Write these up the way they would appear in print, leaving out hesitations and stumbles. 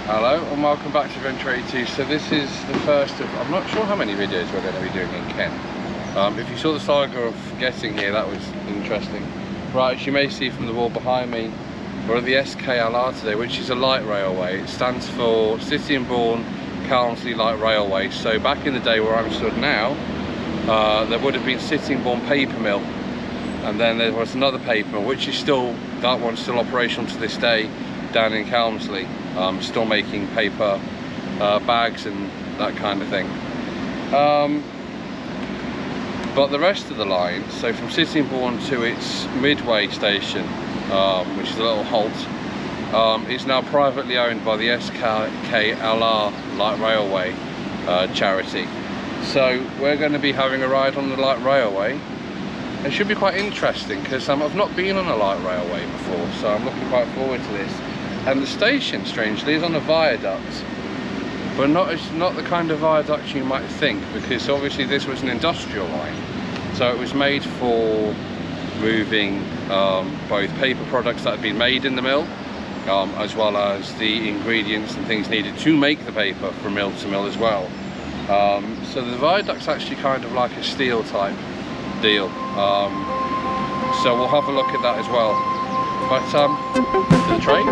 Hello and welcome back to Venture 82. So this is the first of, I'm not sure how many videos we're going to be doing in Kent. If you saw the saga of getting here, that was interesting. Right, as you may see from the wall behind me, we're at the SKLR today, which is a light railway. It stands for Sittingbourne Kemsley Light Railway. So back in the day where I'm stood now, there would have been Sittingbourne Paper Mill, and then there was another paper mill, which is still, that one's still operational to this day down in Kemsley. Still making paper bags and that kind of thing. But the rest of the line, so from Sittingbourne to its midway station, which is a little halt, is now privately owned by the SKLR Light Railway charity. So we're going to be having a ride on the light railway. It should be quite interesting because I've not been on a light railway before, so I'm looking quite forward to this. And the station, strangely, is on a viaduct, but not the kind of viaduct you might think, because obviously this was an industrial line, so it was made for moving both paper products that had been made in the mill, as well as the ingredients and things needed to make the paper from mill to mill as well. So the viaduct's actually kind of like a steel type deal, so we'll have a look at that as well. But to the train.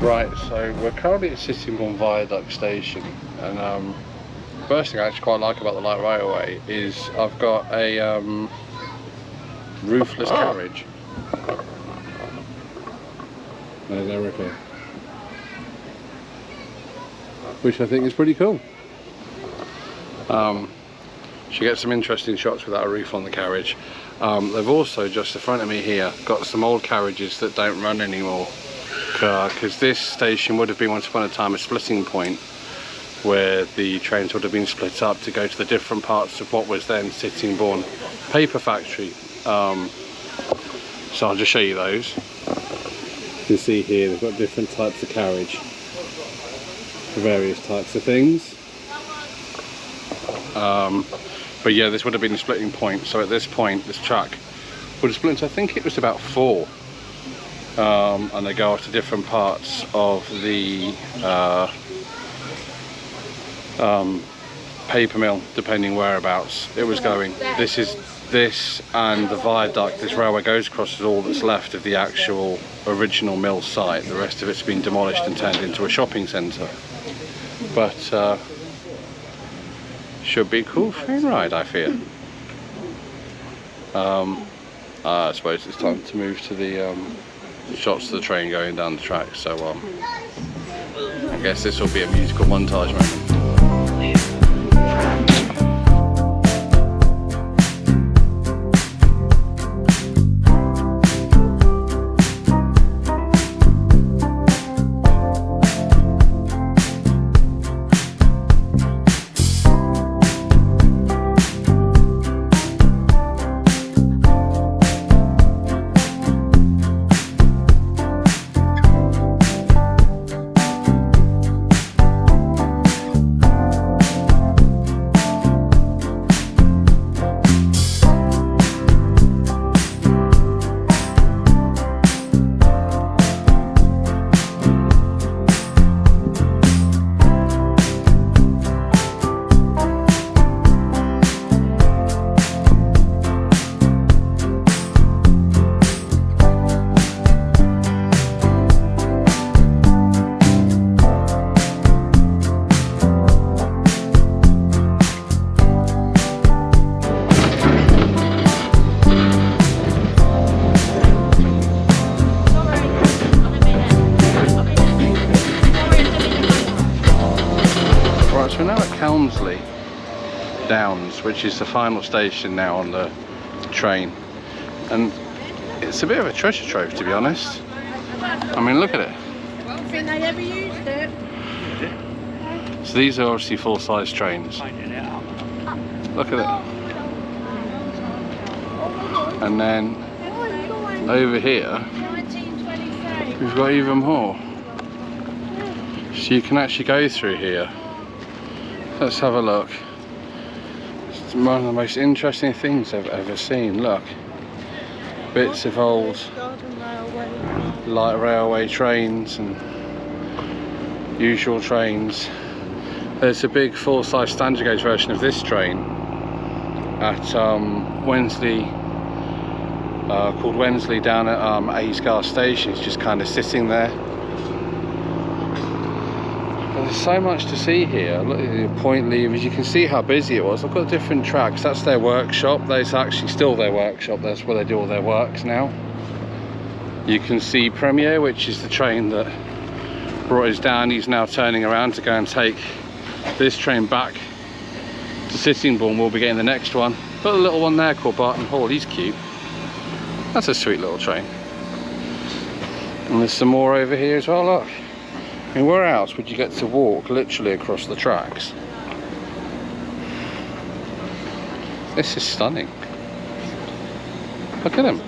Right, so we're currently at Sittingbourne Viaduct Station, and first thing I actually quite like about the light railway is I've got a roofless carriage. There's Erica, which I think is pretty cool. She gets some interesting shots without a roof on the carriage. They've also, just in front of me here, got some old carriages that don't run anymore, because this station would have been once upon a time a splitting point where the trains would have been split up to go to the different parts of what was then Sittingbourne Paper Factory. So I'll just show you those. You can see here they've got different types of carriage for various types of things. But yeah, this would have been a splitting point, so at this point this track would have split into, I think it was about 4. And they go off to different parts of the paper mill, depending whereabouts it was going. This and the viaduct this railway goes across is all that's left of the actual original mill site. The rest of it's been demolished and turned into a shopping centre. But should be a cool train ride, I fear. I suppose it's time to move to the shots of the train going down the track, so I guess this will be a musical montage moment. Kemsley Downs, which is the final station now on the train, and it's a bit of a treasure trove, to be honest. I mean, look at it. I don't think they ever used it. So these are obviously full-size trains. Look at it. And then over here, 1923. we've got even more. So you can actually go through here. Let's have a look. It's one of the most interesting things I've ever seen. Look. Bits of old light railway trains and usual trains. There's a big full-size standard gauge version of this train at Wensley, called Wensley, down at Aysgarth station. It's just kind of sitting there. But there's so much to see here. Look at the point levers. You can see how busy it was. I've got different tracks. That's their workshop. That's actually still their workshop. That's where they do all their works now. You can see Premier, which is the train that brought us down. He's now turning around to go and take this train back to Sittingbourne. We'll be getting the next one. Got a little one there called Barton Hall. He's cute. That's a sweet little train. And there's some more over here as well. Look. I mean, where else would you get to walk literally across the tracks? This is stunning. Look at them.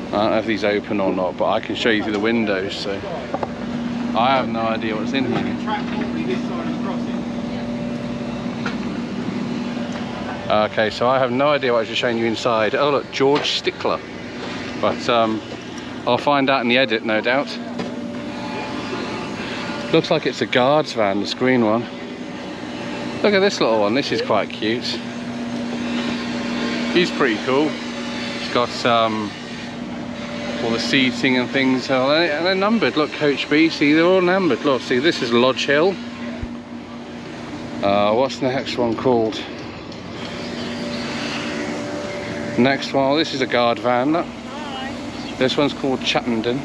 I don't know if these open or not, but I can show you through the windows, so I have no idea what's in here. Okay, so I have no idea what I was just showing you inside. Oh look, George Stickler. But I'll find out in the edit, no doubt. Looks like it's a guard's van, this green one. Look at this little one, this is quite cute. He's pretty cool. He's got all the seating and things, and they're numbered. Look, Coach B, see, they're all numbered. Look, see, this is Lodge Hill. What's the next one called? Next one, oh, this is a guard van. Look. This one's called Chattenden.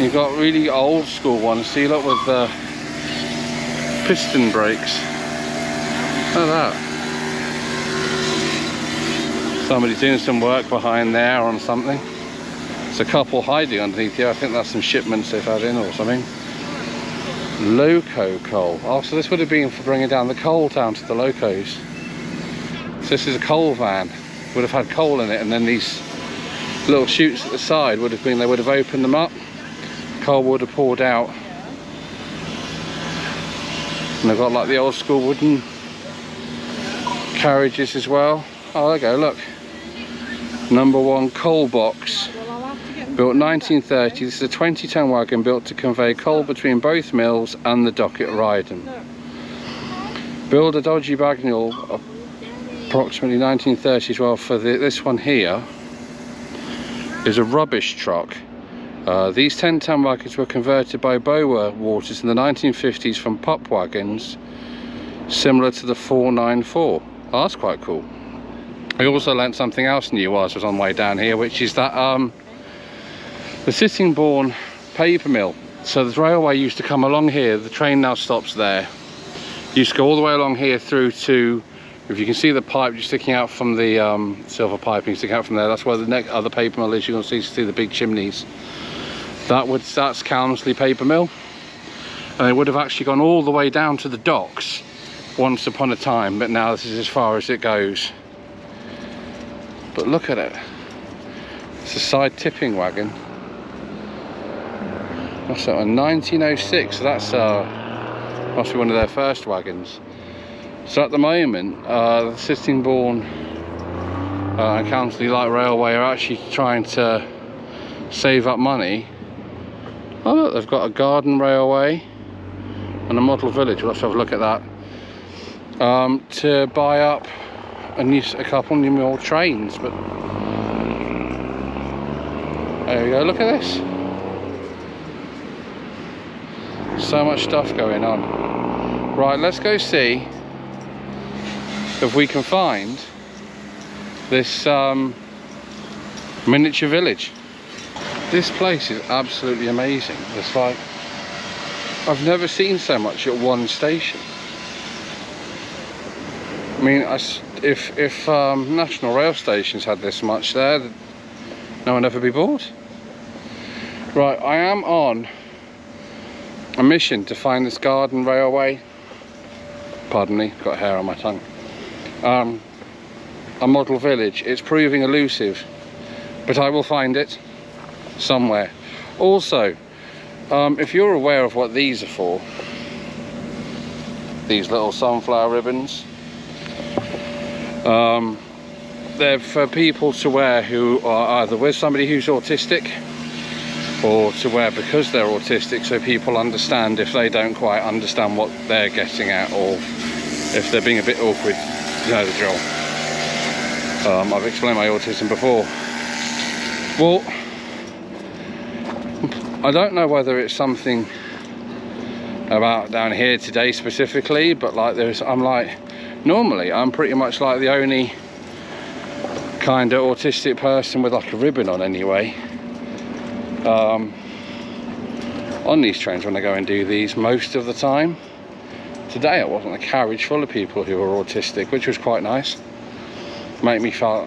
You've got really old school ones. See, look, with the piston brakes. Look at that. Somebody's doing some work behind there on something. There's a couple hiding underneath here. I think that's some shipments they've had in or something. Loco coal. Oh, so this would have been for bringing down the coal down to the locos. So this is a coal van. Would have had coal in it, and then these little chutes at the side would have been, they would have opened them up, coal would have poured out, and they've got like the old school wooden carriages as well. Oh, there you go, look, number 1 coal box, built 1930. This is a 20-ton wagon built to convey coal between both mills and the dock at Ryden. Build a dodgy bagnall, approximately 1930 as well. For this one here is a rubbish truck. These 10-ton wagons were converted by Bower Waters in the 1950s from pup wagons, similar to the 494. Oh, that's quite cool. I also learnt something else new whilst I was on my way down here, which is that the Sittingbourne paper mill. So the railway used to come along here. The train now stops there. Used to go all the way along here through to, if you can see the pipe just sticking out from the silver piping sticking out from there, that's where the next other paper mill is. You can see the big chimneys. That's Kemsley paper mill, and it would have actually gone all the way down to the docks once upon a time, but now this is as far as it goes. But look at it. It's a side tipping wagon. What's that one? 1906. So that's must be one of their first wagons. So at the moment, the Sittingbourne and Kemsley Light Railway are actually trying to save up money. Oh look, they've got a garden railway and a model village. Let's have a look at that. To buy up a couple new more trains. But there we go, look at this. So much stuff going on. Right, let's go see if we can find this miniature village. This place is absolutely amazing. It's like I've never seen so much at one station. I mean, if national rail stations had this much there, no one would ever be bored. Right, I am on a mission to find this garden railway. Pardon me, got hair on my tongue. A model village. It's proving elusive, but I will find it somewhere. Also, if you're aware of what these are for, these little sunflower ribbons, they're for people to wear who are either with somebody who's autistic, or to wear because they're autistic, so people understand if they don't quite understand what they're getting at, or if they're being a bit awkward. You know the drill. I've explained my autism before. Well, I don't know whether it's something about down here today specifically, but like normally I'm pretty much like the only kind of autistic person with like a ribbon on anyway. On these trains when I go and do these most of the time. Today it wasn't a carriage full of people who were autistic, which was quite nice. Made me try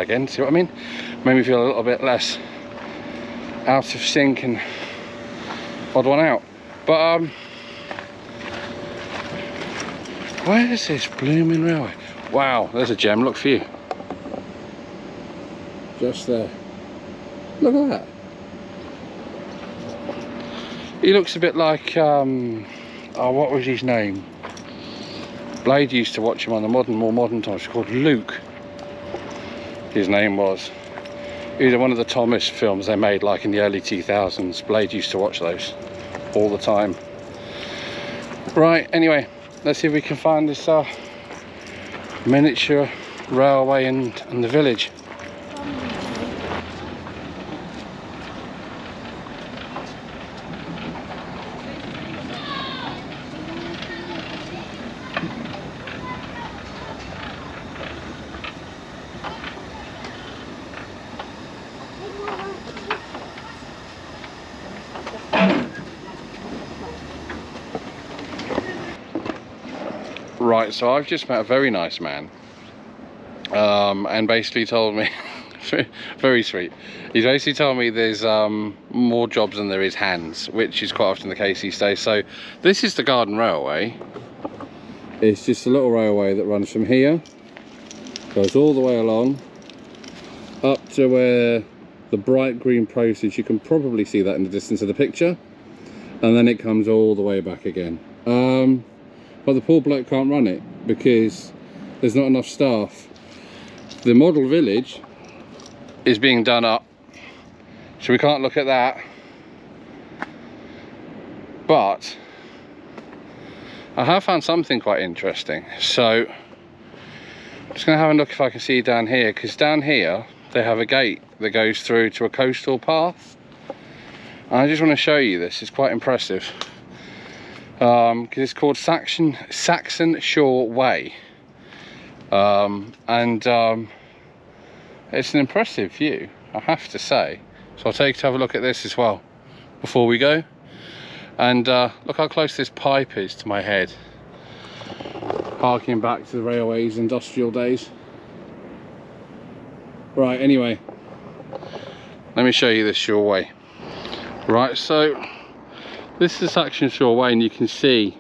again, see what I mean? Made me feel a little bit less out of sync and odd one out. But where is this blooming railway? Wow, there's a gem, look for you. Just there. Look at that. He looks a bit like, oh, what was his name? Blade used to watch him on the more modern times, called Luke. His name was. He was one of the Thomas films they made like in the early 2000s. Blade used to watch those all the time. Right, anyway, let's see if we can find this miniature railway and the village. Right, so I've just met a very nice man, and basically told me, very sweet, he's basically told me there's more jobs than there is hands, which is quite often the case these days. So this is the Garden Railway. It's just a little railway that runs from here, goes all the way along, up to where the bright green post is. You can probably see that in the distance of the picture, and then it comes all the way back again. But the poor bloke can't run it because there's not enough staff. The model village is being done up, so we can't look at that. But I have found something quite interesting. So I'm just going to have a look if I can see down here, because down here they have a gate that goes through to a coastal path. And I just want to show you this. It's quite impressive. Because it's called Saxon Shore Way, and it's an impressive view, I have to say. So I'll take you to have a look at this as well before we go. And look how close this pipe is to my head, harking back to the railway's industrial days. Right, anyway, let me show you this shore way. Right, so this is Saxon Shore Way, and you can see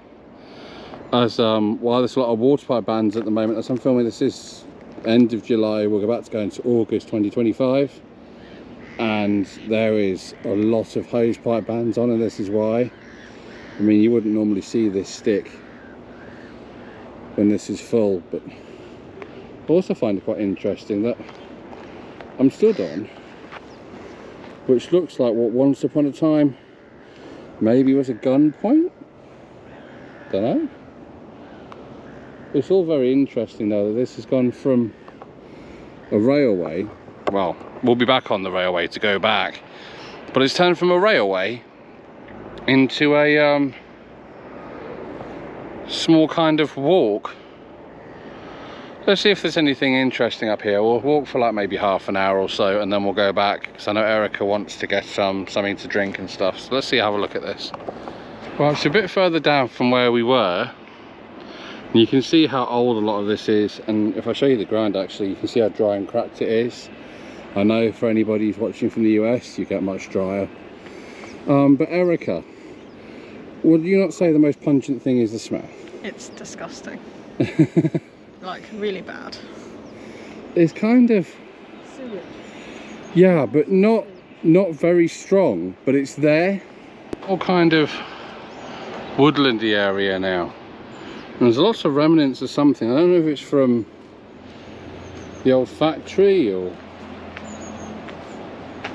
as while there's a lot of water pipe bans at the moment, as I'm filming this is end of July, we're about to go into August 2025, and there is a lot of hose pipe bans on, and this is why. I mean, you wouldn't normally see this stick when this is full, but I also find it quite interesting that I'm stood on, which looks like what once upon a time maybe was a gun point. Don't know. It's all very interesting though that this has gone from a railway. Well, we'll be back on the railway to go back, but it's turned from a railway into a small kind of walk. Let's see if there's anything interesting up here. We'll walk for like maybe half an hour or so, and then we'll go back, because I know Erica wants to get something to drink and stuff. So let's see, have a look at this. Well, it's a bit further down from where we were. You can see how old a lot of this is, and if I show you the ground actually, you can see how dry and cracked it is. I know for anybody who's watching from the US, you get much drier. But Erica, would you not say the most pungent thing is the smell? It's disgusting. Like, really bad. It's kind of... Sewage. Yeah, but not very strong, but it's there. All kind of woodlandy area now. And there's lots of remnants of something. I don't know if it's from the old factory or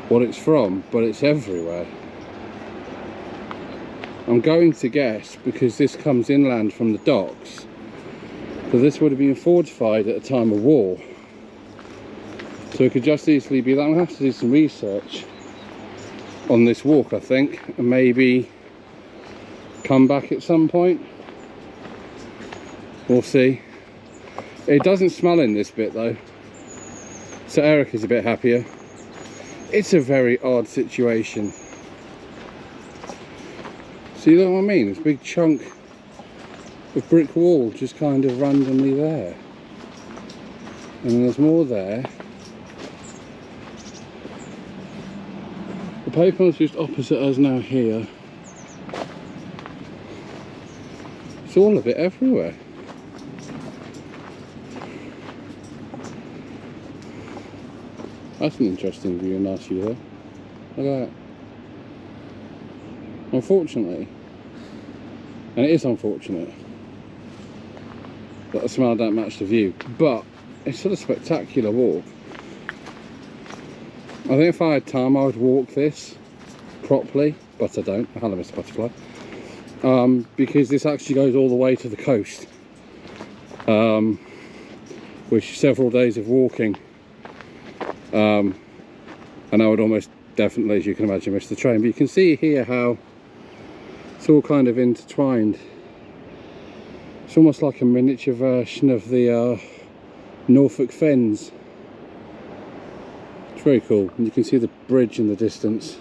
what it's from, but it's everywhere. I'm going to guess, because this comes inland from the docks, that this would have been fortified at a time of war. So it could just easily be that. I'm going to have to do some research on this walk, I think, and maybe come back at some point. We'll see. It doesn't smell in this bit though, so Erica's a bit happier. It's a very odd situation. See, you know what I mean? This big chunk of brick wall just kind of randomly there, and then there's more there. The paper mill's just opposite us now here. It's all a bit everywhere. That's an interesting view, a nice view there. Look at that. Unfortunately, and it is unfortunate, that the smell don't match the view, but it's still a spectacular walk. I think if I had time I would walk this properly, but I don't. Hello, Mr. Butterfly. Because this actually goes all the way to the coast, which several days of walking, and I would almost definitely, as you can imagine, miss the train. But you can see here how it's all kind of intertwined. It's almost like a miniature version of the Norfolk Fens. It's very cool, and you can see the bridge in the distance.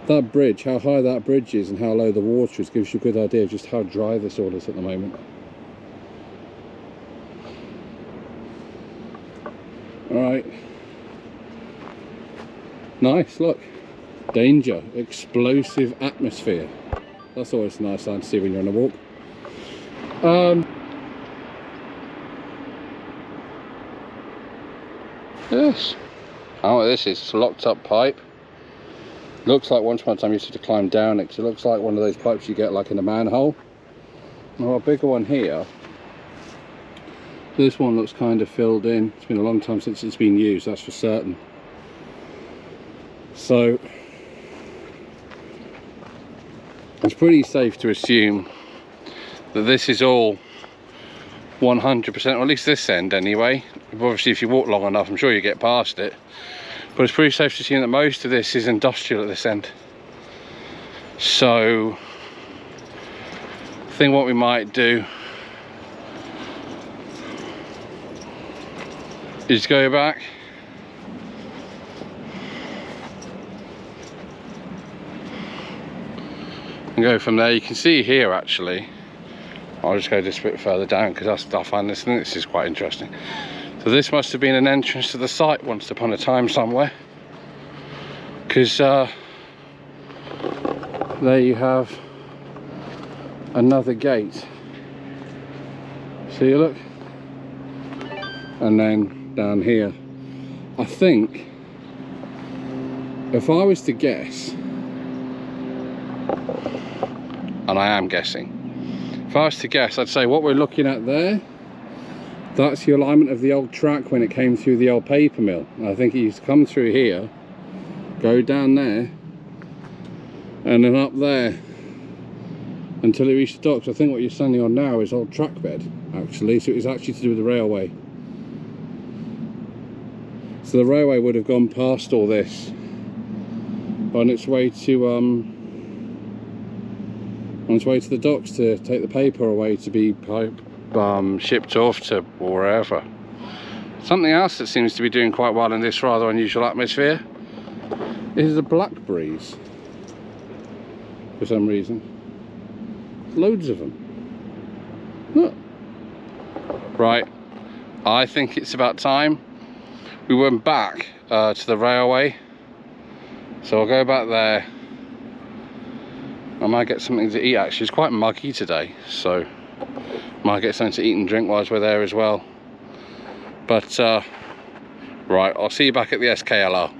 That bridge, how high that bridge is and how low the water is, gives you a good idea of just how dry this all is at the moment. Alright. Nice, look. Danger, explosive atmosphere. That's always a nice sign to see when you're on a walk. Yes. I don't know what this is. It's a locked up pipe. Looks like once upon a time you used to climb down it, because it looks like one of those pipes you get like in a manhole. Now a bigger one here. This one looks kind of filled in. It's been a long time since it's been used, that's for certain. So it's pretty safe to assume that this is all 100%, or at least this end anyway. Obviously if you walk long enough I'm sure you get past it, but it's pretty safe to assume that most of this is industrial at this end. So I think what we might do is go back and go from there. You can see here actually, I'll just go this bit further down because I find this is quite interesting. So this must have been an entrance to the site once upon a time somewhere, because there you have another gate. See, look, and then down here, I think if I was to guess, and I am guessing, if I was to guess, I'd say what we're looking at there, that's the alignment of the old track when it came through the old paper mill. And I think it used to come through here, go down there, and then up there until it reached the docks. I think what you're standing on now is old track bed actually, so it was actually to do with the railway. So the railway would have gone past all this on its way to the docks to take the paper away to be shipped off to wherever. Something else that seems to be doing quite well in this rather unusual atmosphere is the blackberries. For some reason, loads of them. Look. Right, I think it's about time we went back to the railway, so I'll go back there. I might get something to eat. Actually, it's quite muggy today, so might get something to eat and drink whilst we're there as well. But right, I'll see you back at the SKLR.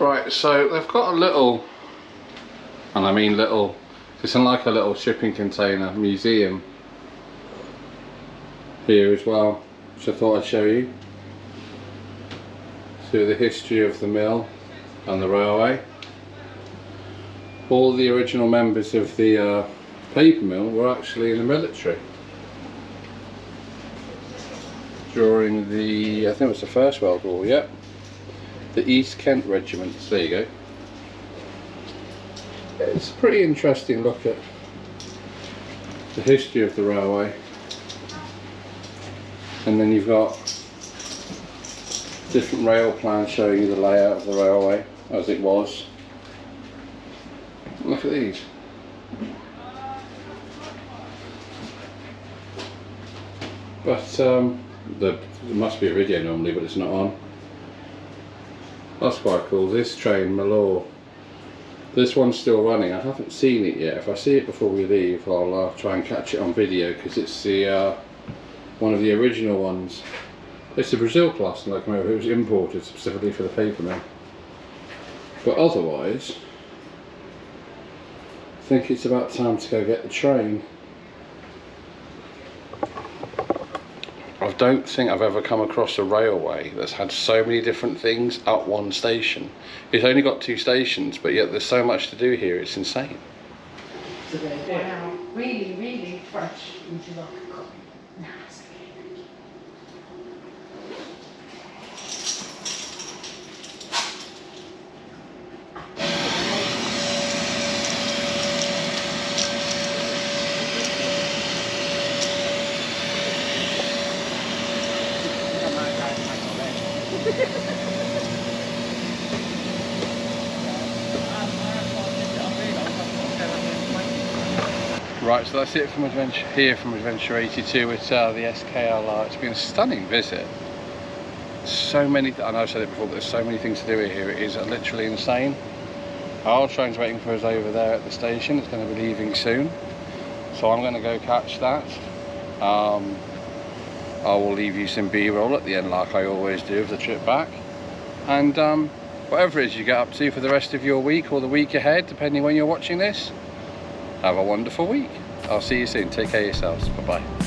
Right, so they've got a little, and I mean little, it's like a little shipping container museum here as well, which I thought I'd show you. So the history of the mill and the railway. All the original members of the paper mill were actually in the military during the, I think it was the First World War, yep. The East Kent regiments, there you go. It's a pretty interesting look at the history of the railway. And then you've got different rail plans showing you the layout of the railway as it was. Look at these. But there must be a video normally, but it's not on. That's quite cool. This train, Malore, this one's still running. I haven't seen it yet. If I see it before we leave, I'll try and catch it on video, because it's the one of the original ones. It's a Brazil class locomotive. It was imported specifically for the paper mill. But otherwise, I think it's about time to go get the train. I don't think I've ever come across a railway that's had so many different things at one station. It's only got 2 stations, but yet there's so much to do here, it's insane. Wow, really, really fresh. Would you like a copy? No, it's okay. Right, so that's it from Adventure 82 at the SKLR. It's been a stunning visit. So many, I know I've said it before, but there's so many things to do here. It is literally insane. Our train's waiting for us over there at the station. It's going to be leaving soon, so I'm going to go catch that. I will leave you some B-roll at the end, like I always do, of the trip back. And whatever it is you get up to for the rest of your week or the week ahead, depending when you're watching this, have a wonderful week. I'll see you soon. Take care of yourselves. Bye bye.